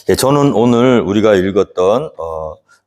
예, 저는 오늘 우리가 읽었던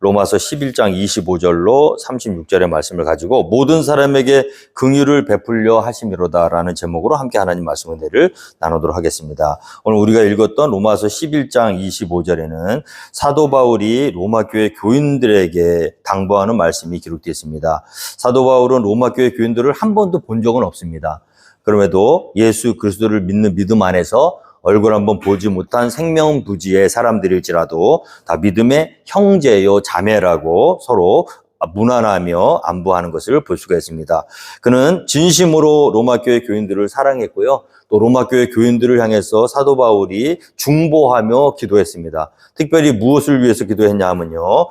로마서 11장 25절로 36절의 말씀을 가지고 모든 사람에게 긍휼을 베풀려 하심이로다라는 제목으로 함께 하나님 말씀 은혜를 나누도록 하겠습니다. 오늘 우리가 읽었던 로마서 11장 25절에는 사도 바울이 로마 교회 교인들에게 당부하는 말씀이 기록되어 있습니다. 사도 바울은 로마 교회 교인들을 한 번도 본 적은 없습니다. 그럼에도 예수 그리스도를 믿는 믿음 안에서 얼굴 한번 보지 못한 생명부지의 사람들일지라도 다 믿음의 형제요 자매라고 서로 문안하며 안부하는 것을 볼 수가 있습니다. 그는 진심으로 로마교회 교인들을 사랑했고요. 또 로마교회 교인들을 향해서 사도 바울이 중보하며 기도했습니다. 특별히 무엇을 위해서 기도했냐 하면요.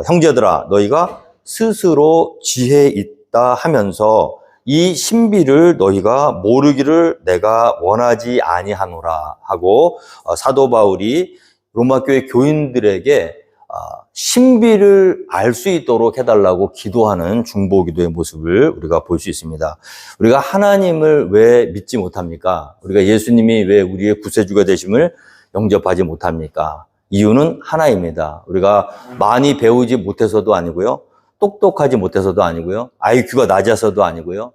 형제들아 너희가 스스로 지혜 있다 하면서 이 신비를 너희가 모르기를 내가 원하지 아니하노라 하고 사도 바울이 로마교회 교인들에게 신비를 알 수 있도록 해달라고 기도하는 중보기도의 모습을 우리가 볼 수 있습니다. 우리가 하나님을 왜 믿지 못합니까? 우리가 예수님이 왜 우리의 구세주가 되심을 영접하지 못합니까? 이유는 하나입니다. 우리가 많이 배우지 못해서도 아니고요. 똑똑하지 못해서도 아니고요. IQ가 낮아서도 아니고요.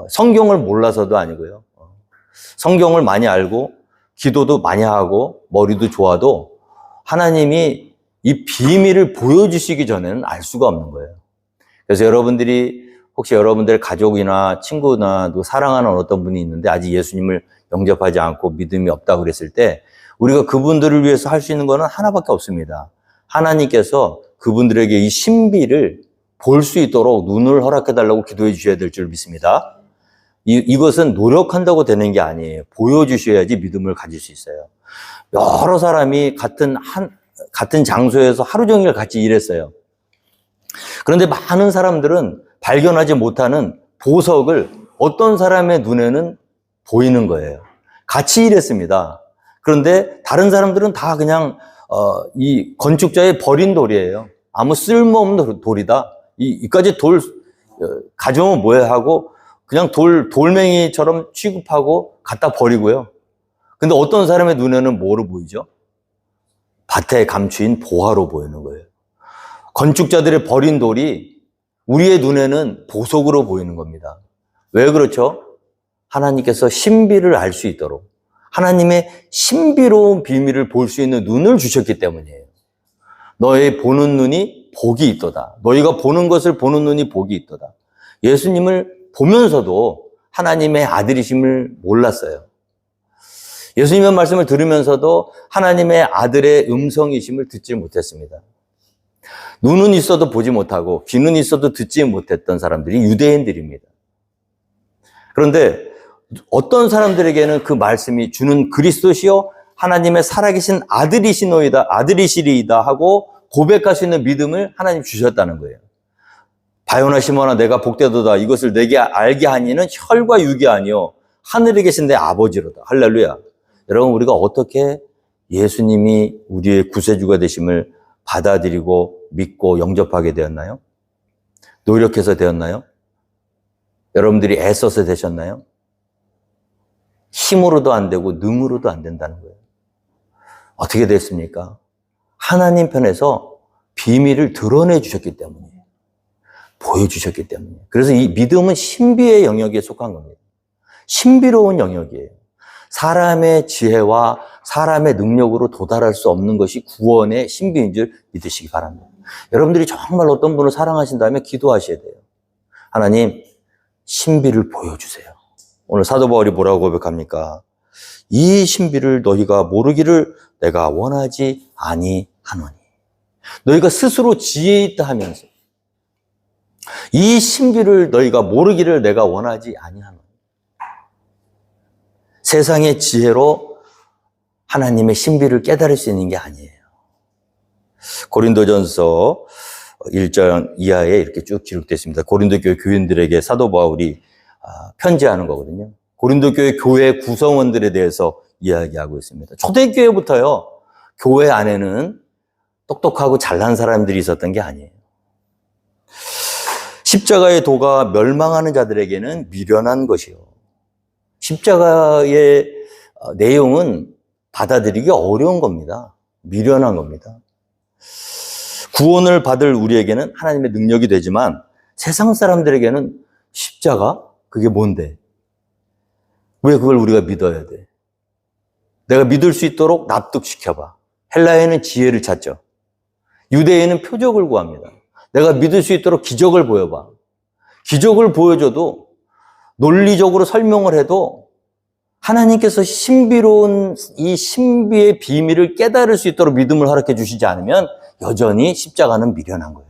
성경을 몰라서도 아니고요. 성경을 많이 알고 기도도 많이 하고 머리도 좋아도 하나님이 이 비밀을 보여주시기 전에는 알 수가 없는 거예요. 그래서 여러분들이 혹시 여러분들의 가족이나 친구나 또 사랑하는 어떤 분이 있는데 아직 예수님을 영접하지 않고 믿음이 없다고 그랬을 때 우리가 그분들을 위해서 할 수 있는 거는 하나밖에 없습니다. 하나님께서 그분들에게 이 신비를 볼 수 있도록 눈을 허락해달라고 기도해 주셔야 될 줄 믿습니다. 이것은 노력한다고 되는 게 아니에요. 보여주셔야지 믿음을 가질 수 있어요. 여러 사람이 같은 장소에서 하루 종일 같이 일했어요. 그런데 많은 사람들은 발견하지 못하는 보석을 어떤 사람의 눈에는 보이는 거예요. 같이 일했습니다. 그런데 다른 사람들은 다 그냥 이 건축자의 버린 돌이에요. 아무 쓸모없는 돌이다. 이까지 돌 가져오면 뭐해 하고 그냥 돌멩이처럼 취급하고 갖다 버리고요. 근데 어떤 사람의 눈에는 뭐로 보이죠? 밭에 감추인 보화로 보이는 거예요. 건축자들의 버린 돌이 우리의 눈에는 보석으로 보이는 겁니다. 왜 그렇죠? 하나님께서 신비를 알 수 있도록 하나님의 신비로운 비밀을 볼 수 있는 눈을 주셨기 때문이에요. 너의 보는 눈이 복이 있도다. 너희가 보는 것을 보는 눈이 복이 있도다. 예수님을 보면서도 하나님의 아들이심을 몰랐어요. 예수님의 말씀을 들으면서도 하나님의 아들의 음성이심을 듣지 못했습니다. 눈은 있어도 보지 못하고 귀는 있어도 듣지 못했던 사람들이 유대인들입니다. 그런데 어떤 사람들에게는 그 말씀이 주는 그리스도시요 하나님의 살아계신 아들이시리이다 하고 고백할 수 있는 믿음을 하나님 주셨다는 거예요. 바요나 시몬아 내가 복되도다 이것을 내게 알게 하니는 혈과 육이 아니요 하늘에 계신 내 아버지로다. 할렐루야. 여러분 우리가 어떻게 예수님이 우리의 구세주가 되심을 받아들이고 믿고 영접하게 되었나요? 노력해서 되었나요? 여러분들이 애써서 되셨나요? 힘으로도 안 되고 능으로도 안 된다는 거예요. 어떻게 됐습니까? 하나님 편에서 비밀을 드러내 주셨기 때문이에요. 보여주셨기 때문이에요. 그래서 이 믿음은 신비의 영역에 속한 겁니다. 신비로운 영역이에요. 사람의 지혜와 사람의 능력으로 도달할 수 없는 것이 구원의 신비인 줄 믿으시기 바랍니다. 여러분들이 정말 어떤 분을 사랑하신다면 기도하셔야 돼요. 하나님, 신비를 보여주세요. 오늘 사도 바울이 뭐라고 고백합니까? 이 신비를 너희가 모르기를 내가 원하지 아니하노니. 너희가 스스로 지혜 있다 하면서 이 신비를 너희가 모르기를 내가 원하지 아니하노니. 세상의 지혜로 하나님의 신비를 깨달을 수 있는 게 아니에요. 고린도전서 1장 이하에 이렇게 쭉 기록되어 있습니다. 고린도 교회 교인들에게 사도 바울이 편지하는 거거든요. 고린도 교회 구성원들에 대해서 이야기하고 있습니다. 초대교회부터요. 교회 안에는 똑똑하고 잘난 사람들이 있었던 게 아니에요. 십자가의 도가 멸망하는 자들에게는 미련한 것이요. 십자가의 내용은 받아들이기 어려운 겁니다. 미련한 겁니다. 구원을 받을 우리에게는 하나님의 능력이 되지만 세상 사람들에게는 십자가? 그게 뭔데? 왜 그걸 우리가 믿어야 돼? 내가 믿을 수 있도록 납득시켜봐. 헬라에는 지혜를 찾죠. 유대인은 표적을 구합니다. 내가 믿을 수 있도록 기적을 보여봐. 기적을 보여줘도 논리적으로 설명을 해도 하나님께서 신비로운 이 신비의 비밀을 깨달을 수 있도록 믿음을 허락해 주시지 않으면 여전히 십자가는 미련한 거예요.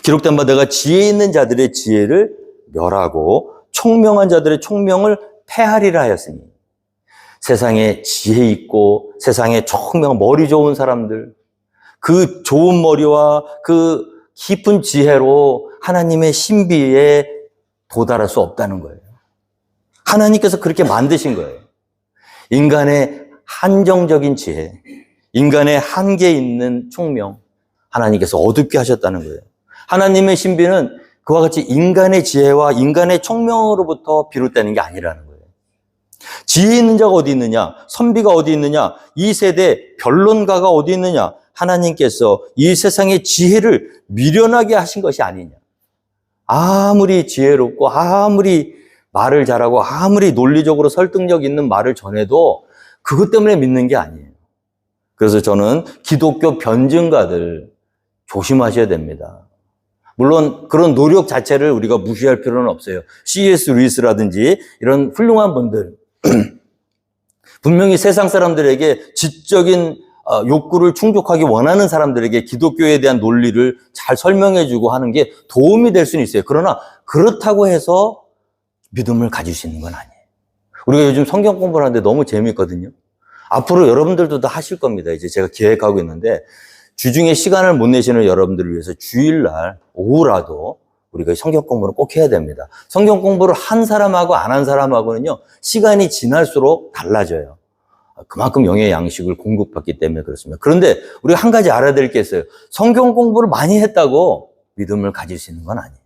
기록된 바 내가 지혜 있는 자들의 지혜를 멸하고 총명한 자들의 총명을 폐하리라 하였으니, 세상에 지혜 있고 세상에 총명, 머리 좋은 사람들, 그 좋은 머리와 그 깊은 지혜로 하나님의 신비에 도달할 수 없다는 거예요. 하나님께서 그렇게 만드신 거예요. 인간의 한정적인 지혜, 인간의 한계 있는 총명, 하나님께서 어둡게 하셨다는 거예요. 하나님의 신비는 그와 같이 인간의 지혜와 인간의 총명으로부터 비롯되는 게 아니라는 거예요. 지혜 있는 자가 어디 있느냐? 선비가 어디 있느냐? 이 세대 변론가가 어디 있느냐? 하나님께서 이 세상의 지혜를 미련하게 하신 것이 아니냐. 아무리 지혜롭고 아무리 말을 잘하고 아무리 논리적으로 설득력 있는 말을 전해도 그것 때문에 믿는 게 아니에요. 그래서 저는 기독교 변증가들 조심하셔야 됩니다. 물론 그런 노력 자체를 우리가 무시할 필요는 없어요. C.S. 루이스라든지 이런 훌륭한 분들, 분명히 세상 사람들에게 지적인 욕구를 충족하기 원하는 사람들에게 기독교에 대한 논리를 잘 설명해주고 하는 게 도움이 될 수는 있어요. 그러나 그렇다고 해서 믿음을 가질 수 있는 건 아니에요. 우리가 요즘 성경 공부를 하는데 너무 재미있거든요. 앞으로 여러분들도 다 하실 겁니다. 이제 제가 계획하고 있는데, 주중에 시간을 못 내시는 여러분들을 위해서 주일날 오후라도 우리가 성경 공부를 꼭 해야 됩니다. 성경 공부를 한 사람하고 안 한 사람하고는요, 시간이 지날수록 달라져요. 그만큼 영의 양식을 공급받기 때문에 그렇습니다. 그런데 우리가 한 가지 알아야 될 게 있어요. 성경 공부를 많이 했다고 믿음을 가질 수 있는 건 아니에요.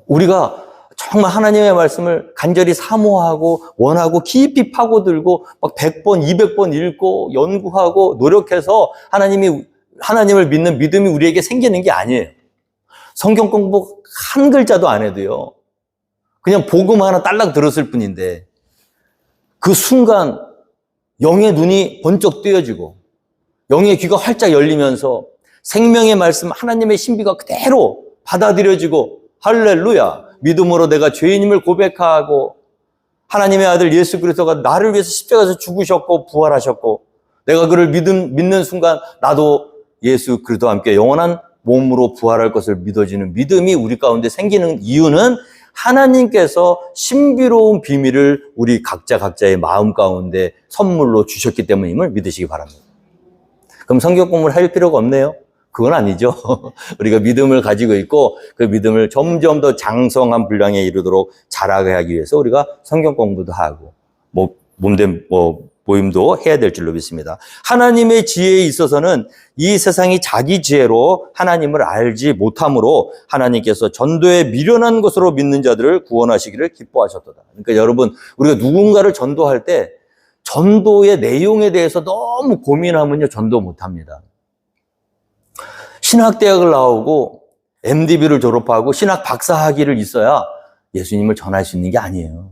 우리가 정말 하나님의 말씀을 간절히 사모하고 원하고 깊이 파고들고 막 100번, 200번 읽고 연구하고 노력해서 하나님을 믿는 믿음이 우리에게 생기는 게 아니에요. 성경 공부 한 글자도 안 해도요, 그냥 복음 하나 딸락 들었을 뿐인데 그 순간 영의 눈이 번쩍 뜨여지고 영의 귀가 활짝 열리면서 생명의 말씀, 하나님의 신비가 그대로 받아들여지고, 할렐루야, 믿음으로 내가 죄인임을 고백하고 하나님의 아들 예수 그리스도가 나를 위해서 십자가에서 죽으셨고 부활하셨고 내가 그를 믿는 순간 나도 예수 그리스도와 함께 영원한 몸으로 부활할 것을 믿어지는 믿음이 우리 가운데 생기는 이유는 하나님께서 신비로운 비밀을 우리 각자의 마음 가운데 선물로 주셨기 때문임을 믿으시기 바랍니다. 그럼 성경 공부를 할 필요가 없네요? 그건 아니죠. 우리가 믿음을 가지고 있고 그 믿음을 점점 더 장성한 분량에 이르도록 자라게 하기 위해서 우리가 성경 공부도 하고 몸된 모임도 해야 될 줄로 믿습니다. 하나님의 지혜에 있어서는 이 세상이 자기 지혜로 하나님을 알지 못함으로 하나님께서 전도에 미련한 것으로 믿는 자들을 구원하시기를 기뻐하셨도다. 그러니까 여러분, 우리가 누군가를 전도할 때 전도의 내용에 대해서 너무 고민하면요, 전도 못합니다. 신학대학을 나오고 MDB를 졸업하고 신학 박사 학위를 있어야 예수님을 전할 수 있는 게 아니에요.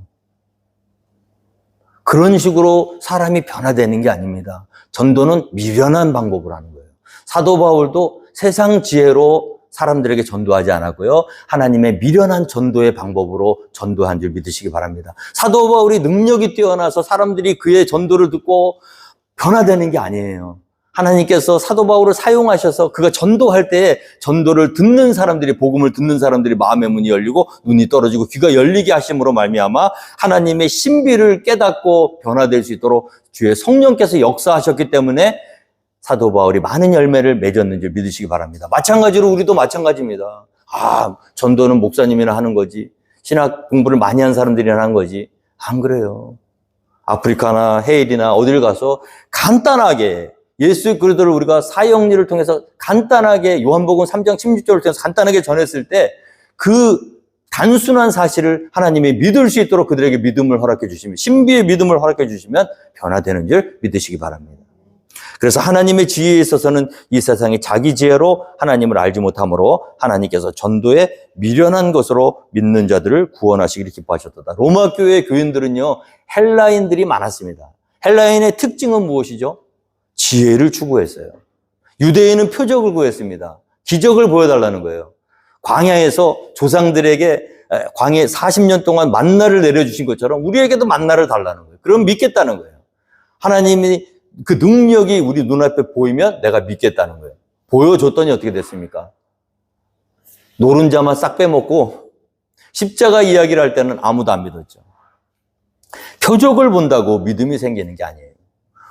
그런 식으로 사람이 변화되는 게 아닙니다. 전도는 미련한 방법으로 하는 거예요. 사도 바울도 세상 지혜로 사람들에게 전도하지 않았고요, 하나님의 미련한 전도의 방법으로 전도한 줄 믿으시기 바랍니다. 사도 바울이 능력이 뛰어나서 사람들이 그의 전도를 듣고 변화되는 게 아니에요. 하나님께서 사도 바울을 사용하셔서 그가 전도할 때 전도를 듣는 사람들이, 복음을 듣는 사람들이 마음의 문이 열리고 눈이 떨어지고 귀가 열리게 하심으로 말미암아 하나님의 신비를 깨닫고 변화될 수 있도록 주의 성령께서 역사하셨기 때문에 사도 바울이 많은 열매를 맺었는 줄 믿으시기 바랍니다. 마찬가지로 우리도 마찬가지입니다. 전도는 목사님이나 하는 거지, 신학 공부를 많이 한 사람들이나 하는 거지. 안 그래요. 아프리카나 헤일이나 어딜 가서 간단하게 예수 그리스도를 우리가 사형리를 통해서 간단하게 요한복음 3장 16절을 통해서 간단하게 전했을 때 그 단순한 사실을 하나님이 믿을 수 있도록 그들에게 믿음을 허락해 주시면, 신비의 믿음을 허락해 주시면 변화되는 줄 믿으시기 바랍니다. 그래서 하나님의 지혜에 있어서는 이 세상이 자기 지혜로 하나님을 알지 못하므로 하나님께서 전도에 미련한 것으로 믿는 자들을 구원하시기를 기뻐하셨도다. 로마 교회 교인들은요, 헬라인들이 많았습니다. 헬라인의 특징은 무엇이죠? 지혜를 추구했어요. 유대인은 표적을 구했습니다. 기적을 보여달라는 거예요. 광야에서 조상들에게 광야에 40년 동안 만나를 내려주신 것처럼 우리에게도 만나를 달라는 거예요. 그럼 믿겠다는 거예요. 하나님이 그 능력이 우리 눈앞에 보이면 내가 믿겠다는 거예요. 보여줬더니 어떻게 됐습니까? 노른자만 싹 빼먹고 십자가 이야기를 할 때는 아무도 안 믿었죠. 표적을 본다고 믿음이 생기는 게 아니에요.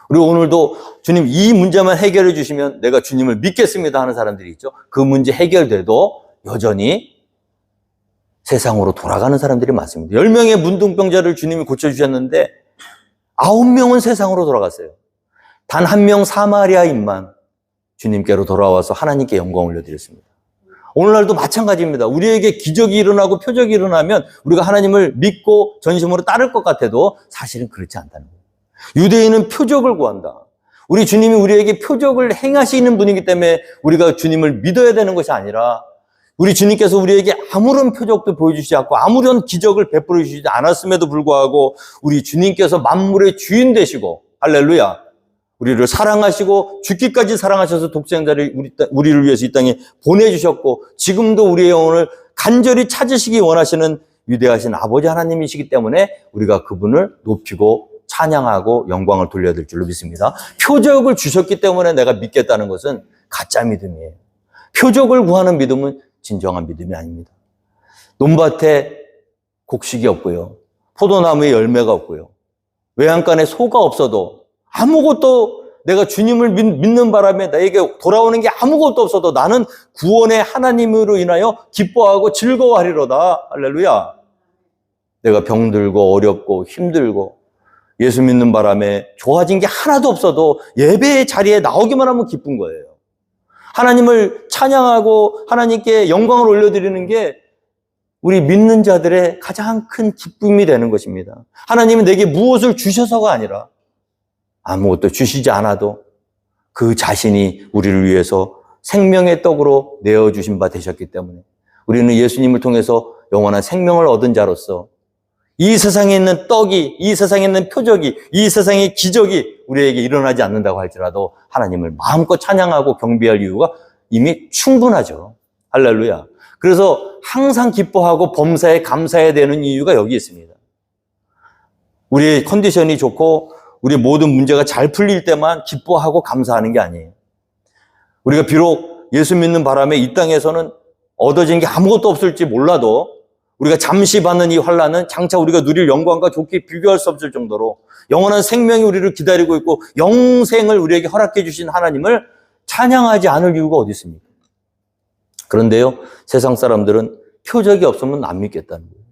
우리 오늘도 주님 이 문제만 해결해 주시면 내가 주님을 믿겠습니다 하는 사람들이 있죠. 그 문제 해결돼도 여전히 세상으로 돌아가는 사람들이 많습니다. 10명의 문둥병자를 주님이 고쳐주셨는데 9명은 세상으로 돌아갔어요. 단 한 명 사마리아인만 주님께로 돌아와서 하나님께 영광을 올려드렸습니다. 오늘날도 마찬가지입니다. 우리에게 기적이 일어나고 표적이 일어나면 우리가 하나님을 믿고 전심으로 따를 것 같아도 사실은 그렇지 않다는 거예요. 유대인은 표적을 구한다. 우리 주님이 우리에게 표적을 행하시는 분이기 때문에 우리가 주님을 믿어야 되는 것이 아니라 우리 주님께서 우리에게 아무런 표적도 보여주시지 않고 아무런 기적을 베풀어 주시지 않았음에도 불구하고 우리 주님께서 만물의 주인 되시고, 할렐루야, 우리를 사랑하시고 죽기까지 사랑하셔서 독생자를 우리를 위해서 이 땅에 보내주셨고 지금도 우리의 영혼을 간절히 찾으시기 원하시는 위대하신 아버지 하나님이시기 때문에 우리가 그분을 높이고 찬양하고 영광을 돌려야 될 줄로 믿습니다. 표적을 주셨기 때문에 내가 믿겠다는 것은 가짜 믿음이에요. 표적을 구하는 믿음은 진정한 믿음이 아닙니다. 논밭에 곡식이 없고요. 포도나무에 열매가 없고요. 외양간에 소가 없어도 아무것도 내가 주님을 믿는 바람에 나에게 돌아오는 게 아무것도 없어도 나는 구원의 하나님으로 인하여 기뻐하고 즐거워하리로다. 할렐루야. 내가 병들고 어렵고 힘들고 예수 믿는 바람에 좋아진 게 하나도 없어도 예배의 자리에 나오기만 하면 기쁜 거예요. 하나님을 찬양하고 하나님께 영광을 올려드리는 게 우리 믿는 자들의 가장 큰 기쁨이 되는 것입니다. 하나님은 내게 무엇을 주셔서가 아니라 아무것도 주시지 않아도 그 자신이 우리를 위해서 생명의 떡으로 내어주신 바 되셨기 때문에 우리는 예수님을 통해서 영원한 생명을 얻은 자로서 이 세상에 있는 떡이, 이 세상에 있는 표적이, 이 세상의 기적이 우리에게 일어나지 않는다고 할지라도 하나님을 마음껏 찬양하고 경배할 이유가 이미 충분하죠. 할렐루야. 그래서 항상 기뻐하고 범사에 감사해야 되는 이유가 여기 있습니다. 우리의 컨디션이 좋고 우리 모든 문제가 잘 풀릴 때만 기뻐하고 감사하는 게 아니에요. 우리가 비록 예수 믿는 바람에 이 땅에서는 얻어진 게 아무것도 없을지 몰라도 우리가 잠시 받는 이 환난은 장차 우리가 누릴 영광과 좋게 비교할 수 없을 정도로 영원한 생명이 우리를 기다리고 있고 영생을 우리에게 허락해 주신 하나님을 찬양하지 않을 이유가 어디 있습니까? 그런데요, 세상 사람들은 표적이 없으면 안 믿겠다는 거예요.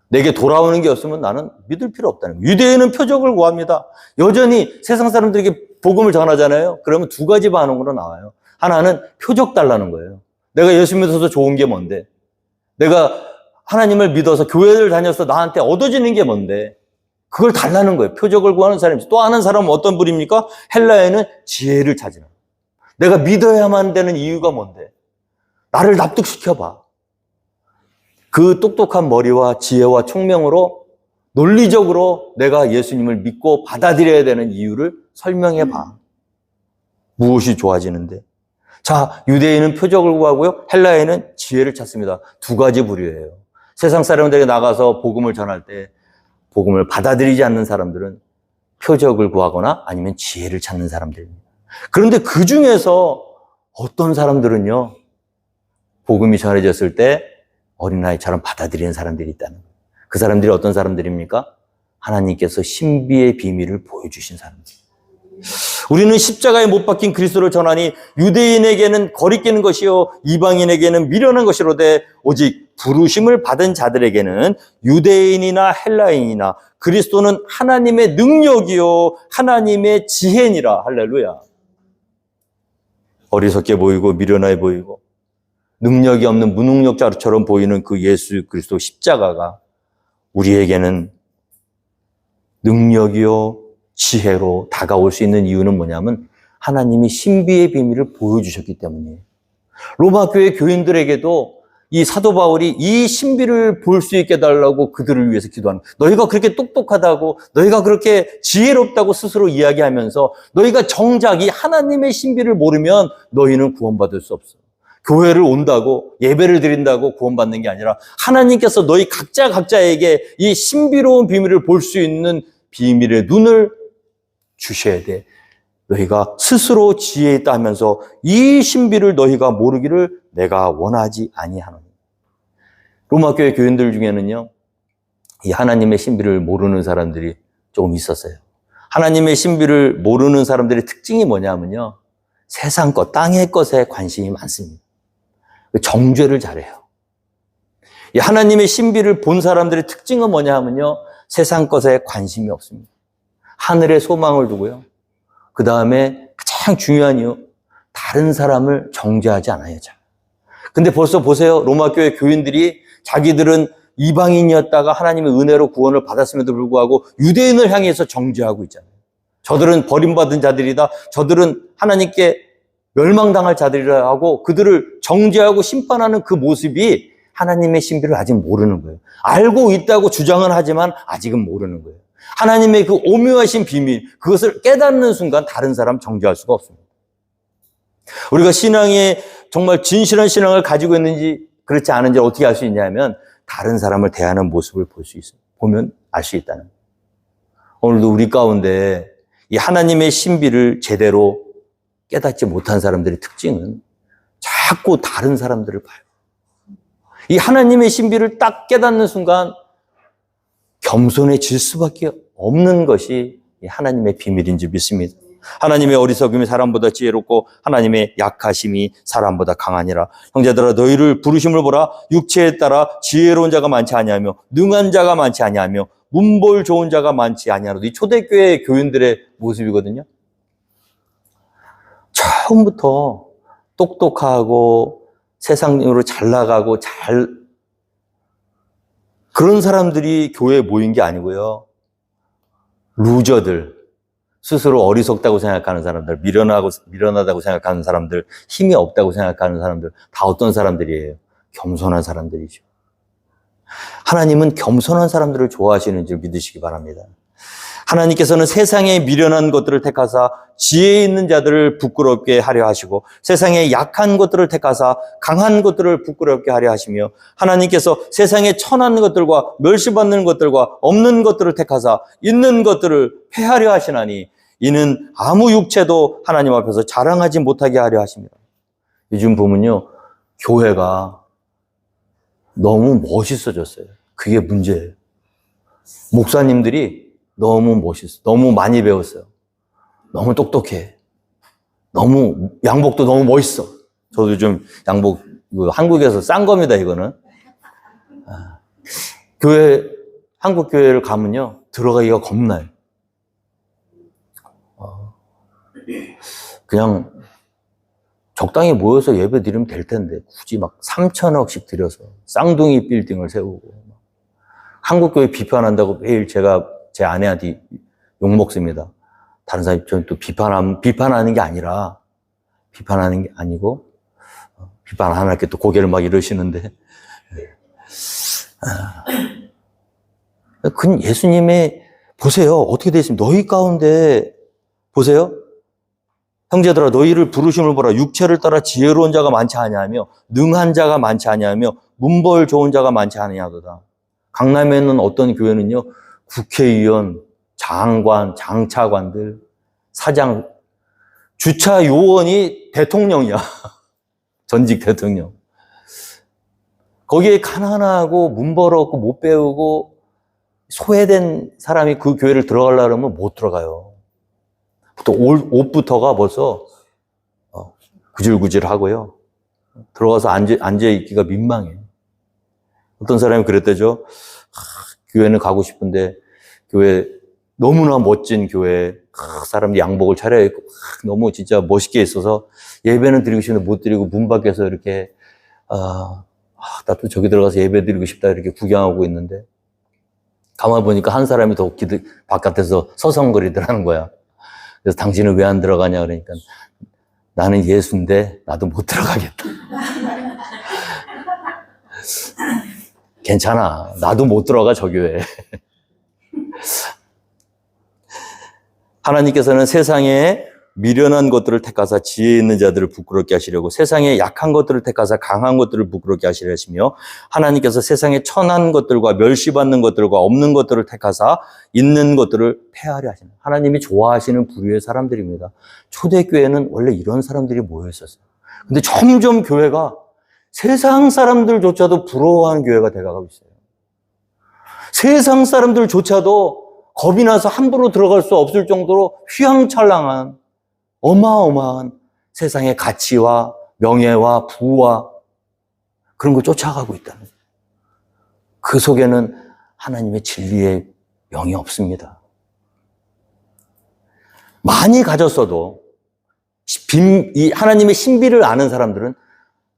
내게 돌아오는 게 없으면 나는 믿을 필요 없다는 거예요. 유대인은 표적을 구합니다. 여전히 세상 사람들에게 복음을 전하잖아요. 그러면 두 가지 반응으로 나와요. 하나는 표적 달라는 거예요. 내가 예수 믿어서 좋은 게 뭔데? 내가 하나님을 믿어서 교회를 다녀서 나한테 얻어지는 게 뭔데? 그걸 달라는 거예요. 표적을 구하는 사람이. 또 하는 사람은 어떤 분입니까? 헬라에는 지혜를 찾으는 거예요. 내가 믿어야만 되는 이유가 뭔데? 나를 납득시켜봐. 그 똑똑한 머리와 지혜와 총명으로 논리적으로 내가 예수님을 믿고 받아들여야 되는 이유를 설명해봐. 무엇이 좋아지는데? 자, 유대인은 표적을 구하고요. 헬라인은 지혜를 찾습니다. 두 가지 부류예요. 세상 사람들에게 나가서 복음을 전할 때 복음을 받아들이지 않는 사람들은 표적을 구하거나 아니면 지혜를 찾는 사람들입니다. 그런데 그 중에서 어떤 사람들은요, 복음이 전해졌을 때 어린아이처럼 받아들이는 사람들이 있다는 거예요. 그 사람들이 어떤 사람들입니까? 하나님께서 신비의 비밀을 보여주신 사람들. 우리는 십자가에 못 박힌 그리스도를 전하니 유대인에게는 거리끼는 것이요 이방인에게는 미련한 것이로되 오직 부르심을 받은 자들에게는 유대인이나 헬라인이나 그리스도는 하나님의 능력이요 하나님의 지혜니라. 할렐루야. 어리석게 보이고 미련해 보이고 능력이 없는 무능력자처럼 보이는 그 예수 그리스도 십자가가 우리에게는 능력이요 지혜로 다가올 수 있는 이유는 뭐냐면 하나님이 신비의 비밀을 보여주셨기 때문이에요. 로마 교회 교인들에게도 이 사도 바울이 이 신비를 볼 수 있게 해달라고 그들을 위해서 기도하는 거예요. 너희가 그렇게 똑똑하다고, 너희가 그렇게 지혜롭다고 스스로 이야기하면서 너희가 정작 이 하나님의 신비를 모르면 너희는 구원받을 수 없어. 교회를 온다고, 예배를 드린다고 구원받는 게 아니라 하나님께서 너희 각자에게 이 신비로운 비밀을 볼 수 있는 비밀의 눈을 주셔야 돼. 너희가 스스로 지혜 있다 하면서 이 신비를 너희가 모르기를 내가 원하지 아니하노니. 로마 교회 교인들 중에는요, 이 하나님의 신비를 모르는 사람들이 조금 있었어요. 하나님의 신비를 모르는 사람들의 특징이 뭐냐면요, 세상 것, 땅의 것에 관심이 많습니다. 정죄를 잘해요. 이 하나님의 신비를 본 사람들의 특징은 뭐냐 하면요, 세상 것에 관심이 없습니다. 하늘에 소망을 두고요. 그 다음에 가장 중요한 이유, 다른 사람을 정죄하지 않아요. 근데 벌써 보세요. 로마 교회 교인들이 자기들은 이방인이었다가 하나님의 은혜로 구원을 받았음에도 불구하고 유대인을 향해서 정죄하고 있잖아요. 저들은 버림받은 자들이다. 저들은 하나님께 멸망당할 자들이라 하고 그들을 정죄하고 심판하는 그 모습이 하나님의 신비를 아직 모르는 거예요. 알고 있다고 주장은 하지만 아직은 모르는 거예요. 하나님의 그 오묘하신 비밀, 그것을 깨닫는 순간 다른 사람 정죄할 수가 없습니다. 우리가 신앙에 정말 진실한 신앙을 가지고 있는지 그렇지 않은지 어떻게 알 수 있냐면 다른 사람을 대하는 모습을 볼 수 있어요. 보면 알 수 있다는 거예요. 오늘도 우리 가운데 이 하나님의 신비를 제대로 깨닫지 못한 사람들의 특징은 자꾸 다른 사람들을 봐요. 이 하나님의 신비를 딱 깨닫는 순간 겸손해질 수밖에 없는 것이 하나님의 비밀인지 믿습니다. 하나님의 어리석음이 사람보다 지혜롭고 하나님의 약하심이 사람보다 강하니라. 형제들아 너희를 부르심을 보라. 육체에 따라 지혜로운 자가 많지 아니하며 능한 자가 많지 아니하며 문벌 좋은 자가 많지 아니하노. 이 초대교회 교인들의 모습이거든요. 처음부터 똑똑하고 세상으로 잘 나가고 그런 사람들이 교회에 모인 게 아니고요. 루저들, 스스로 어리석다고 생각하는 사람들, 미련하다고 생각하는 사람들, 힘이 없다고 생각하는 사람들, 다 어떤 사람들이에요? 겸손한 사람들이죠. 하나님은 겸손한 사람들을 좋아하시는 줄 믿으시기 바랍니다. 하나님께서는 세상의 미련한 것들을 택하사 지혜 있는 자들을 부끄럽게 하려 하시고 세상의 약한 것들을 택하사 강한 것들을 부끄럽게 하려 하시며 하나님께서 세상의 천한 것들과 멸시받는 것들과 없는 것들을 택하사 있는 것들을 폐하려 하시나니 이는 아무 육체도 하나님 앞에서 자랑하지 못하게 하려 하십니다. 요즘 보면요, 교회가 너무 멋있어졌어요. 그게 문제예요. 목사님들이 너무 멋있어. 너무 많이 배웠어요. 너무 똑똑해. 너무, 양복도 너무 멋있어. 저도 좀 양복, 한국에서 싼 겁니다, 이거는. 한국 교회를 가면요, 들어가기가 겁나요. 그냥 적당히 모여서 예배 드리면 될 텐데, 굳이 막 3천억씩 들여서 쌍둥이 빌딩을 세우고. 한국 교회 비판한다고 매일 제 아내한테 욕먹습니다. 다른 사람이 저는 또 비판하는 게 아니라, 비판하는 게 아니고, 비판 안 할게 또 고개를 막 이러시는데. 예수님의, 보세요. 어떻게 되어 있습니까? 너희 가운데, 보세요. 형제들아, 너희를 부르심을 보라. 육체를 따라 지혜로운 자가 많지 아니하며, 능한 자가 많지 아니하며, 문벌 좋은 자가 많지 아니하도다. 강남에 있는 어떤 교회는요, 국회의원, 장관, 장차관들, 사장, 주차 요원이 대통령이야. 전직 대통령. 거기에 가난하고 문벌 없고 못 배우고 소외된 사람이 그 교회를 들어가려면 못 들어가요. 또 옷부터가 벌써 구질구질하고요. 들어가서 앉아있기가 민망해요. 어떤 사람이 그랬대죠. 교회는 가고 싶은데 교회 너무나 멋진 교회 사람들이 양복을 차려입고 너무 진짜 멋있게 있어서 예배는 드리고 싶은데 못 드리고 문 밖에서 이렇게 나도 저기 들어가서 예배 드리고 싶다 이렇게 구경하고 있는데 가만 보니까 한 사람이 더 바깥에서 서성거리더라는 거야. 그래서 당신은 왜 안 들어가냐 그러니까 나는 예수인데 나도 못 들어가겠다. 괜찮아. 나도 못 들어가 저 교회. 하나님께서는 세상에 미련한 것들을 택하사 지혜 있는 자들을 부끄럽게 하시려고 세상에 약한 것들을 택하사 강한 것들을 부끄럽게 하시려 하시며 하나님께서 세상에 천한 것들과 멸시받는 것들과 없는 것들을 택하사 있는 것들을 폐하려 하시는 하나님이 좋아하시는 부류의 사람들입니다. 초대교회는 원래 이런 사람들이 모여 있었어요. 근데 점점 교회가 세상 사람들조차도 부러워하는 교회가 돼가고 있어요. 세상 사람들조차도 겁이 나서 함부로 들어갈 수 없을 정도로 휘황찬란한 어마어마한 세상의 가치와 명예와 부와 그런 걸 쫓아가고 있다는 거예요. 그 속에는 하나님의 진리의 영이 없습니다. 많이 가졌어도 이 하나님의 신비를 아는 사람들은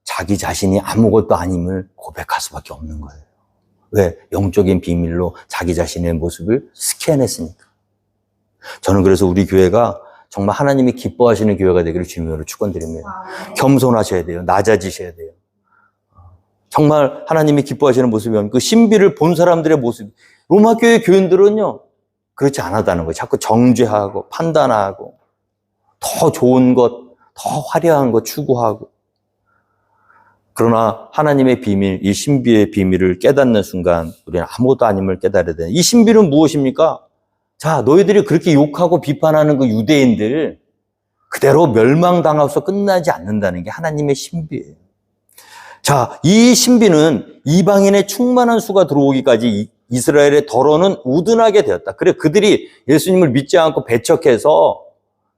자기 자신이 아무것도 아님을 고백할 수밖에 없는 거예요. 왜? 영적인 비밀로 자기 자신의 모습을 스캔했으니까. 저는 그래서 우리 교회가 정말 하나님이 기뻐하시는 교회가 되기를 주님으로 축원드립니다. 겸손하셔야 돼요. 낮아지셔야 돼요. 정말 하나님이 기뻐하시는 모습이면 그 신비를 본 사람들의 모습. 로마 교회 교인들은요 그렇지 않았다는 거예요. 자꾸 정죄하고 판단하고 더 좋은 것, 더 화려한 것 추구하고. 그러나 하나님의 비밀, 이 신비의 비밀을 깨닫는 순간 우리는 아무것도 아님을 깨달아야 돼요. 이 신비는 무엇입니까? 자, 너희들이 그렇게 욕하고 비판하는 그 유대인들 그대로 멸망당하고서 끝나지 않는다는 게 하나님의 신비예요. 자, 이 신비는 이방인의 충만한 수가 들어오기까지 이스라엘의 덜어는 우둔하게 되었다. 그래, 그들이 예수님을 믿지 않고 배척해서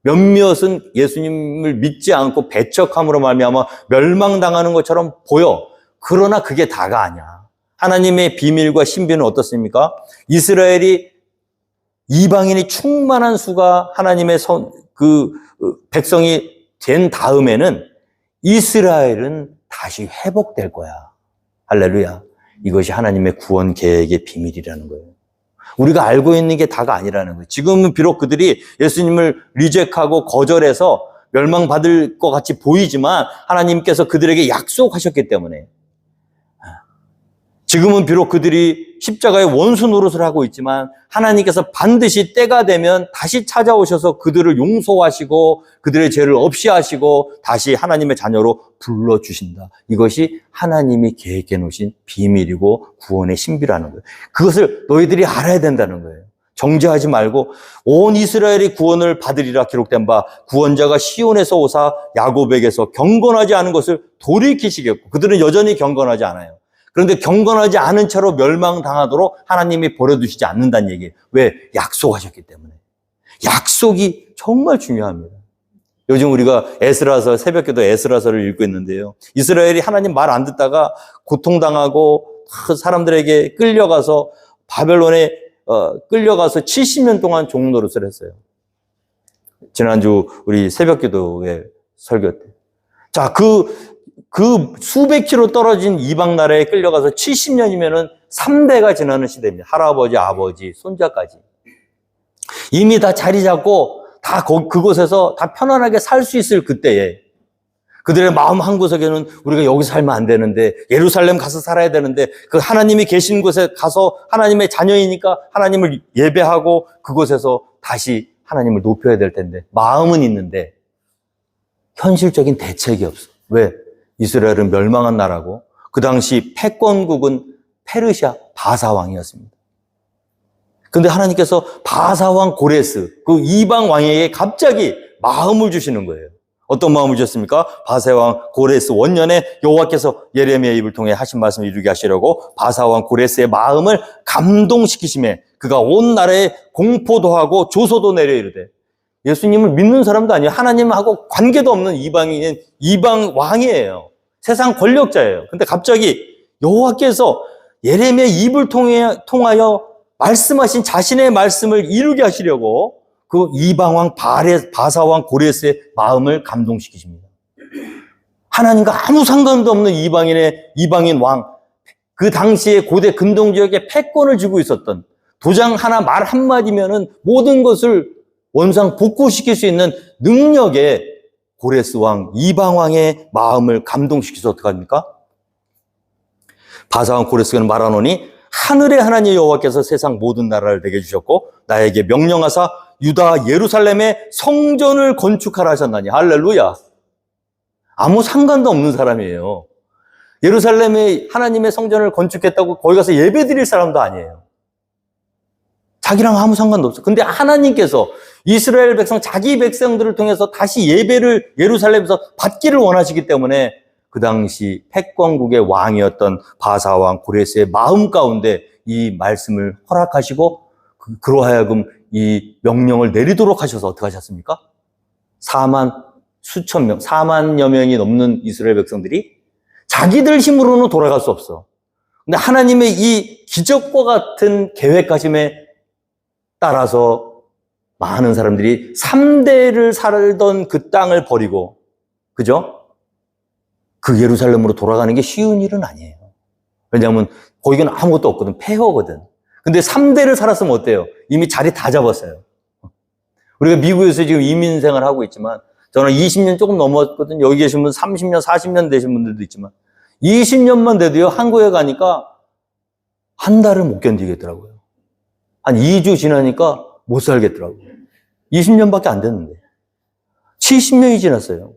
몇몇은 예수님을 믿지 않고 배척함으로 말미암아 멸망당하는 것처럼 보여. 그러나 그게 다가 아니야. 하나님의 비밀과 신비는 어떻습니까? 이스라엘이 이방인이 충만한 수가 하나님의 백성이 된 다음에는 이스라엘은 다시 회복될 거야. 할렐루야. 이것이 하나님의 구원 계획의 비밀이라는 거예요. 우리가 알고 있는 게 다가 아니라는 거예요. 지금은 비록 그들이 예수님을 리젝하고 거절해서 멸망받을 것 같이 보이지만 하나님께서 그들에게 약속하셨기 때문에 지금은 비록 그들이 십자가의 원수 노릇을 하고 있지만 하나님께서 반드시 때가 되면 다시 찾아오셔서 그들을 용서하시고 그들의 죄를 없이 하시고 다시 하나님의 자녀로 불러주신다. 이것이 하나님이 계획해 놓으신 비밀이고 구원의 신비라는 거예요. 그것을 너희들이 알아야 된다는 거예요. 정죄하지 말고 온 이스라엘이 구원을 받으리라 기록된 바 구원자가 시온에서 오사 야곱에게서 경건하지 않은 것을 돌이키시겠고 그들은 여전히 경건하지 않아요. 그런데 경건하지 않은 채로 멸망당하도록 하나님이 버려두시지 않는다는 얘기예요. 왜? 약속하셨기 때문에. 약속이 정말 중요합니다. 요즘 우리가 에스라서, 새벽기도 에스라서를 읽고 있는데요. 이스라엘이 하나님 말 안 듣다가 고통당하고 사람들에게 끌려가서 바벨론에 끌려가서 70년 동안 종노릇을 했어요. 지난주 우리 새벽기도의 설교 때. 자, 그 수백 킬로 떨어진 이방 나라에 끌려가서 70년이면은 3대가 지나는 시대입니다. 할아버지, 아버지, 손자까지. 이미 다 자리 잡고 다 그곳에서 다 편안하게 살 수 있을 그때에 그들의 마음 한구석에는 우리가 여기 살면 안 되는데 예루살렘 가서 살아야 되는데 그 하나님이 계신 곳에 가서 하나님의 자녀이니까 하나님을 예배하고 그곳에서 다시 하나님을 높여야 될 텐데 마음은 있는데 현실적인 대책이 없어. 왜? 이스라엘은 멸망한 나라고 그 당시 패권국은 페르시아 바사왕이었습니다. 그런데 하나님께서 바사왕 고레스 그 이방 왕에게 갑자기 마음을 주시는 거예요. 어떤 마음을 주셨습니까? 바사왕 고레스 원년에 여호와께서 예레미야 입을 통해 하신 말씀을 이루게 하시려고 바사왕 고레스의 마음을 감동시키심에 그가 온 나라에 공포도 하고 조소도 내려 이르되 예수님을 믿는 사람도 아니에요. 하나님하고 관계도 없는 이방인은 이방 왕이에요. 세상 권력자예요. 근데 갑자기 여호와께서 예레미야 입을 통하여 말씀하신 자신의 말씀을 이루게 하시려고 그 이방왕 바사왕 고레스의 마음을 감동시키십니다. 하나님과 아무 상관도 없는 이방인 왕, 그 당시에 고대 근동 지역에 패권을 쥐고 있었던, 도장 하나 말 한마디면은 모든 것을 원상 복구시킬 수 있는 능력의 고레스 왕, 이방 왕의 마음을 감동시켜서 어떡합니까? 바사왕 고레스가 말하노니 하늘의 하나님 여호와께서 세상 모든 나라를 내게 주셨고 나에게 명령하사 유다 예루살렘에 성전을 건축하라 하셨나니. 할렐루야. 아무 상관도 없는 사람이에요. 예루살렘에 하나님의 성전을 건축했다고 거기 가서 예배 드릴 사람도 아니에요. 자기랑 아무 상관도 없어. 근데 하나님께서 이스라엘 백성, 자기 백성들을 통해서 다시 예배를 예루살렘에서 받기를 원하시기 때문에 그 당시 패권국의 왕이었던 바사왕 고레스의 마음 가운데 이 말씀을 허락하시고 그로하여금 이 명령을 내리도록 하셔서 어떻게 하셨습니까? 4만여 명이 넘는 이스라엘 백성들이 자기들 힘으로는 돌아갈 수 없어. 근데 하나님의 이 기적과 같은 계획하심에 따라서 많은 사람들이 3대를 살던 그 땅을 버리고, 그죠? 그 예루살렘으로 돌아가는 게 쉬운 일은 아니에요. 왜냐하면 거기는 아무것도 없거든. 폐허거든. 근데 3대를 살았으면 어때요? 이미 자리 다 잡았어요. 우리가 미국에서 지금 이민 생활을 하고 있지만, 저는 20년 조금 넘었거든. 여기 계신 분 30년, 40년 되신 분들도 있지만, 20년만 돼도요, 한국에 가니까 한 달을 못 견디겠더라고요. 한 2주 지나니까 못 살겠더라고요. 20년밖에 안 됐는데. 70년이 지났어요.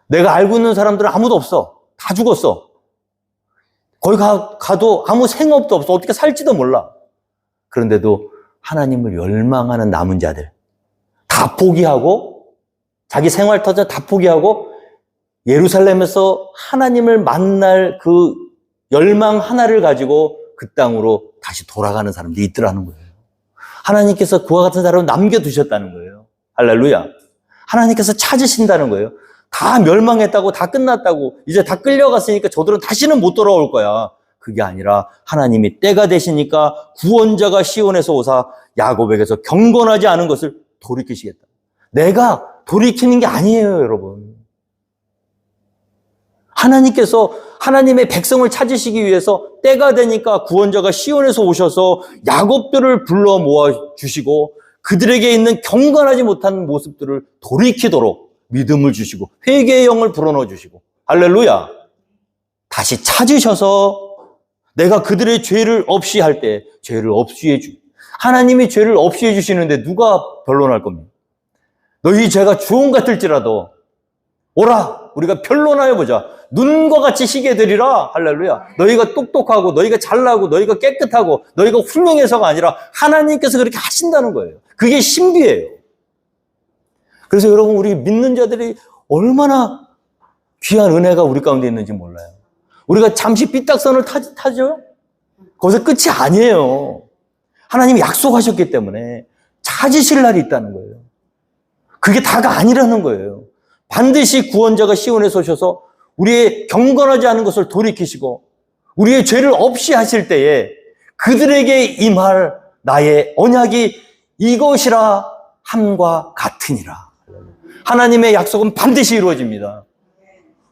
내가 알고 있는 사람들은 아무도 없어. 다 죽었어. 거기 가도 아무 생업도 없어. 어떻게 살지도 몰라. 그런데도 하나님을 열망하는 남은 자들 다 포기하고 자기 생활 터전 다 포기하고 예루살렘에서 하나님을 만날 그 열망 하나를 가지고 그 땅으로 다시 돌아가는 사람들이 있더라는 거예요. 하나님께서 그와 같은 사람을 남겨두셨다는 거예요. 할렐루야. 하나님께서 찾으신다는 거예요. 다 멸망했다고, 다 끝났다고, 이제 다 끌려갔으니까 저들은 다시는 못 돌아올 거야. 그게 아니라 하나님이 때가 되시니까 구원자가 시온에서 오사 야곱에게서 경건하지 않은 것을 돌이키시겠다. 내가 돌이키는 게 아니에요, 여러분. 하나님께서 하나님의 백성을 찾으시기 위해서 때가 되니까 구원자가 시온에서 오셔서 야곱들을 불러 모아주시고 그들에게 있는 경건하지 못한 모습들을 돌이키도록 믿음을 주시고 회개의 영을 불어넣어 주시고, 할렐루야. 다시 찾으셔서 내가 그들의 죄를 없이 할 때 죄를 없이 해주. 하나님이 죄를 없이 해주시는데 누가 변론할 겁니까? 너희 죄가 주홍 같을지라도 오라, 우리가 변론하여보자. 눈과 같이 희게 되리라. 할렐루야. 너희가 똑똑하고 너희가 잘나고 너희가 깨끗하고 너희가 훌륭해서가 아니라 하나님께서 그렇게 하신다는 거예요. 그게 신비예요. 그래서 여러분, 우리 믿는 자들이 얼마나 귀한 은혜가 우리 가운데 있는지 몰라요. 우리가 잠시 삐딱선을 타죠? 거기서 끝이 아니에요. 하나님이 약속하셨기 때문에 찾으실 날이 있다는 거예요. 그게 다가 아니라는 거예요. 반드시 구원자가 시온에서 오셔서 우리의 경건하지 않은 것을 돌이키시고 우리의 죄를 없이 하실 때에 그들에게 임할 나의 언약이 이것이라 함과 같으니라. 하나님의 약속은 반드시 이루어집니다.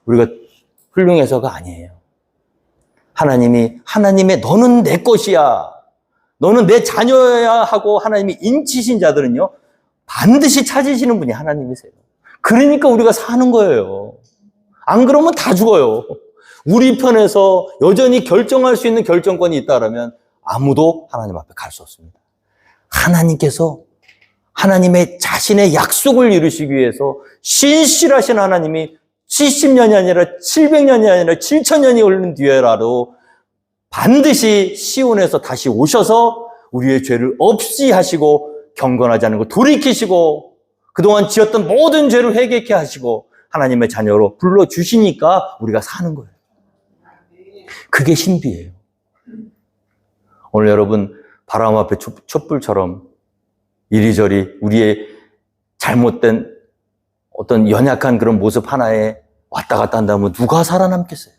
우리가 훌륭해서가 아니에요. 하나님의 너는 내 것이야, 너는 내 자녀야 하고 하나님이 인치신 자들은요, 반드시 찾으시는 분이 하나님이세요. 그러니까 우리가 사는 거예요. 안 그러면 다 죽어요. 우리 편에서 여전히 결정할 수 있는 결정권이 있다면 아무도 하나님 앞에 갈 수 없습니다. 하나님께서 하나님의 자신의 약속을 이루시기 위해서 신실하신 하나님이 70년이 아니라 700년이 아니라 7000년이 오른 뒤에라도 반드시 시온에서 다시 오셔서 우리의 죄를 없이 하시고 경건하지 않은 걸 돌이키시고 그동안 지었던 모든 죄를 회개케 하시고 하나님의 자녀로 불러주시니까 우리가 사는 거예요. 그게 신비예요. 오늘 여러분, 바람 앞에 촛불처럼 이리저리 우리의 잘못된 어떤 연약한 그런 모습 하나에 왔다 갔다 한다면 누가 살아남겠어요?